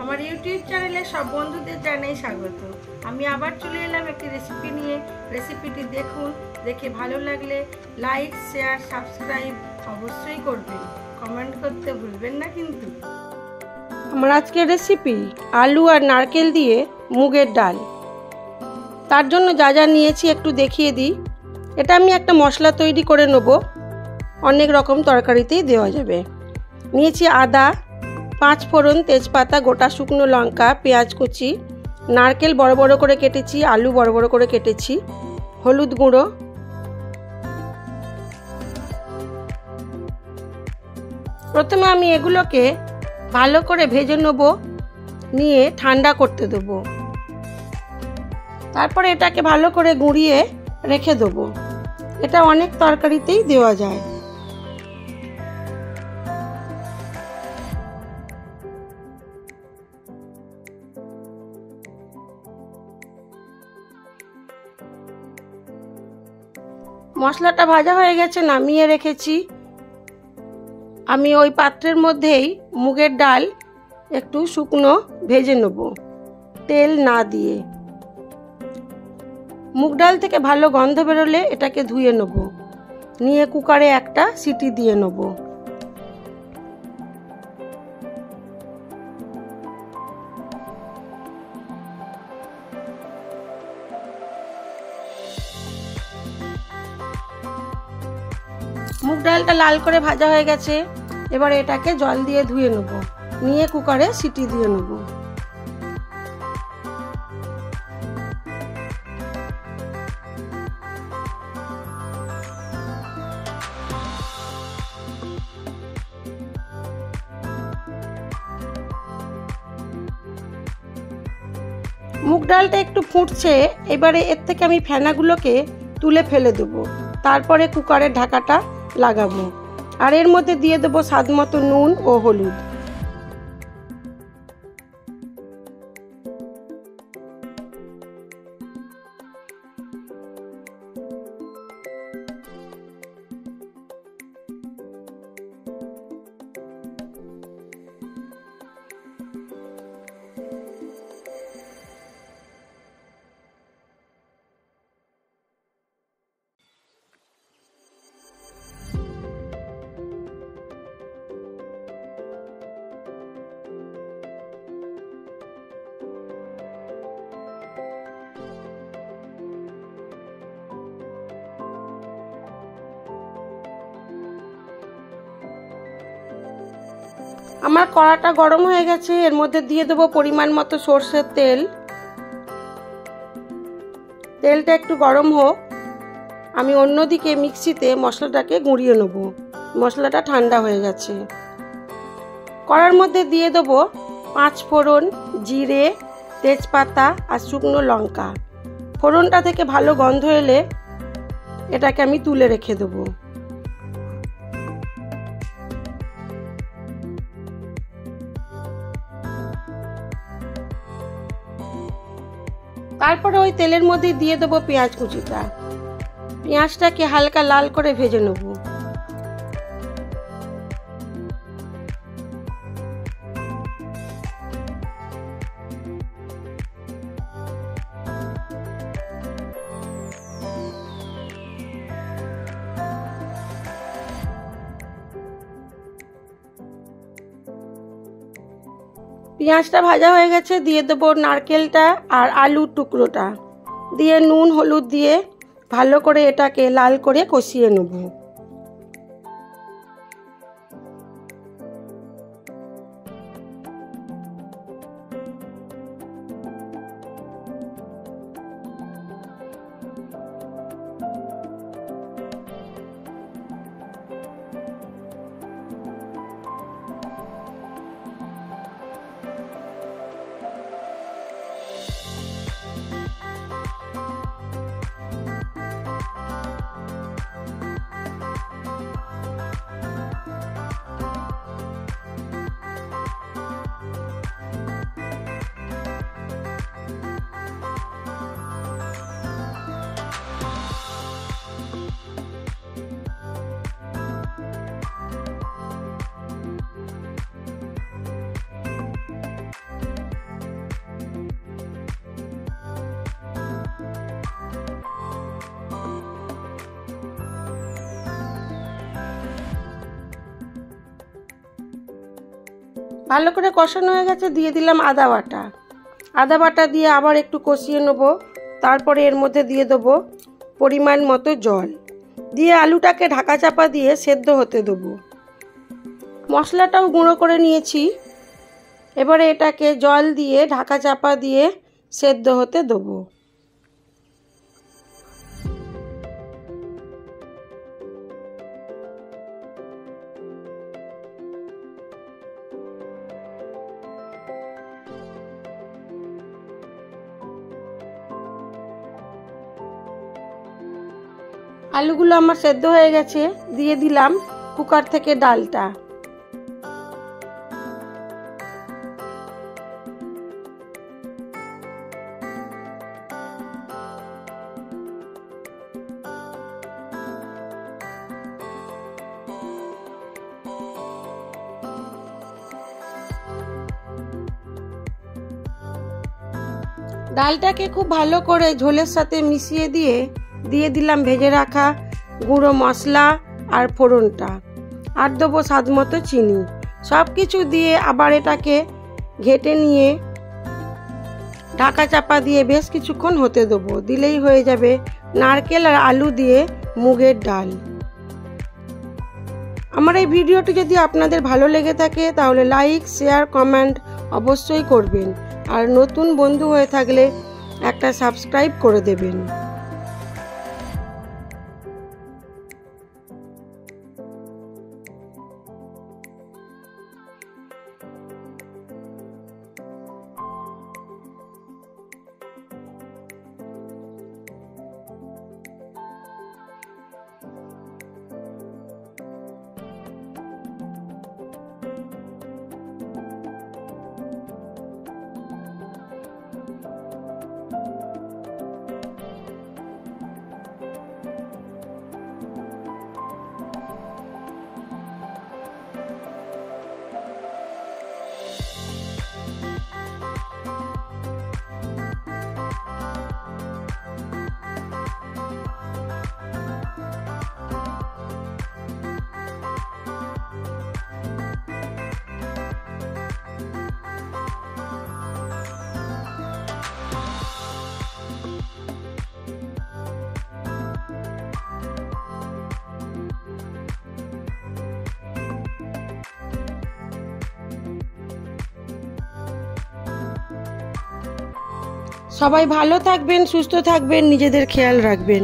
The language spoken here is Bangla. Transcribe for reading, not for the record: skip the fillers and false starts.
আমার ইউটিউব চ্যানেলে সব বন্ধুদের জানাই স্বাগত। আমি আবার চলে এলাম একটি রেসিপি নিয়ে। রেসিপিটি দেখুন, দেখে ভালো লাগলে লাইক, শেয়ার, সাবস্ক্রাইব অবশ্যই করবেন। কমেন্ট করতে ভুলবেন না কিন্তু। আমার আজকের রেসিপি আলু আর নারকেল দিয়ে মুগের ডাল। তার জন্য যা যা নিয়েছি একটু দেখিয়ে দিই। এটা আমি একটা মশলা তৈরি করে নেব, অনেক রকম তরকারিতেই দেওয়া যাবে। নিয়েছি আদা, 5 ফোড়ন, তেজপাতা, গোটা শুকনো লঙ্কা, পেঁয়াজ কুচি, নারকেল বড় বড় করে কেটেছি, আলু বড় বড় করে কেটেছি, হলুদ গুঁড়ো। প্রথমে আমি এগুলোকে ভালো করে ভেজে নেব, নিয়ে ঠান্ডা করতে দেব। তারপরে এটাকে ভালো করে গুঁড়িয়ে রেখে দেব। এটা অনেক তরকারিতেই দেওয়া যায়। মশলাটা ভাজা হয়ে গেছে, নামিয়ে রেখেছি। আমি ওই পাত্রের মধ্যেই মুগের ডাল একটু শুকনো ভেজে নেব, তেল না দিয়ে। মুগ ডাল থেকে ভালো গন্ধ বেরোলে এটাকে ধুয়ে নেব, নিয়ে কুকারে একটা সিটি দিয়ে নেব। মুগ ডালটা লাল করে ভাজা হয়ে গেছে, এবারে এটাকে জল দিয়ে ধুয়ে নেব, নিয়ে কুকারে সিটি দিয়ে নেব। মুগ ডালটা একটু ফুটছে, এবারে এর থেকে আমি ফেনাগুলোকে তুলে ফেলে দেবো। তারপরে কুকারের ঢাকাটা লাগাবো, আর এর মধ্যে দিয়ে দেবো স্বাদ মতো নুন ও হলুদ। আমার কড়াটা গরম হয়ে গেছে, এর মধ্যে দিয়ে দেবো পরিমাণ মতো সরষের তেল। তেলটা একটু গরম হোক, আমি অন্যদিকে মিক্সিতে মশলাটাকে গুঁড়িয়ে নেব। মশলাটা ঠান্ডা হয়ে গেছে। কড়ার মধ্যে দিয়ে দেবো 5 ফোড়ন, জিরে, তেজপাতা আর শুকনো লঙ্কা। ফোড়নটা থেকে ভালো গন্ধ এলে এটাকে আমি তুলে রেখে দেবো। তারপরে ওই তেলের মধ্যে দিয়ে দেবো পেঁয়াজ কুচিটা। পেঁয়াজটাকে হালকা লাল করে ভেজে নেব। পেঁয়াজটা ভাজা হয়ে গেছে, দিয়ে দেবো নারকেলটা আর আলুর টুকরোটা, দিয়ে নুন হলুদ দিয়ে ভালো করে এটাকে লাল করে কষিয়ে নেব। ভালো করে কষানো হয়ে গেছে, দিয়ে দিলাম আদা বাটা। আদা বাটা দিয়ে আবার একটু কষিয়ে নেব। তারপরে এর মধ্যে দিয়ে দেবো পরিমাণ মতো জল, দিয়ে আলুটাকে ঢাকা চাপা দিয়ে সেদ্ধ হতে দেবো। মশলাটাও গুঁড়ো করে নিয়েছি। এবারে এটাকে জল দিয়ে ঢাকা চাপা দিয়ে সেদ্ধ হতে দেবো। আলুগুলো আমার সেদ্ধ হয়ে গেছে, দিয়ে দিলাম কুকার থেকে ডালটা। ডালটাকে খুব ভালো করে ঝোলের সাথে মিশিয়ে দিয়ে দিলাম ভেজে রাখা গুঁড়ো মশলা আর ফোড়নটা, আর দেবো স্বাদ মতো চিনি। সব কিছু দিয়ে আবার এটাকে ঘেটে নিয়ে ঢাকা চাপা দিয়ে বেশ কিছুক্ষণ হতে দেবো। দিলেই হয়ে যাবে নারকেল আর আলু দিয়ে মুগের ডাল। আমার এই ভিডিওটি যদি আপনাদের ভালো লেগে থাকে তাহলে লাইক, শেয়ার, কমেন্ট অবশ্যই করবেন, আর নতুন বন্ধু হয়ে থাকলে একটা সাবস্ক্রাইব করে দেবেন। সবাই ভালো থাকবেন, সুস্থ থাকবেন, নিজেদের খেয়াল রাখবেন।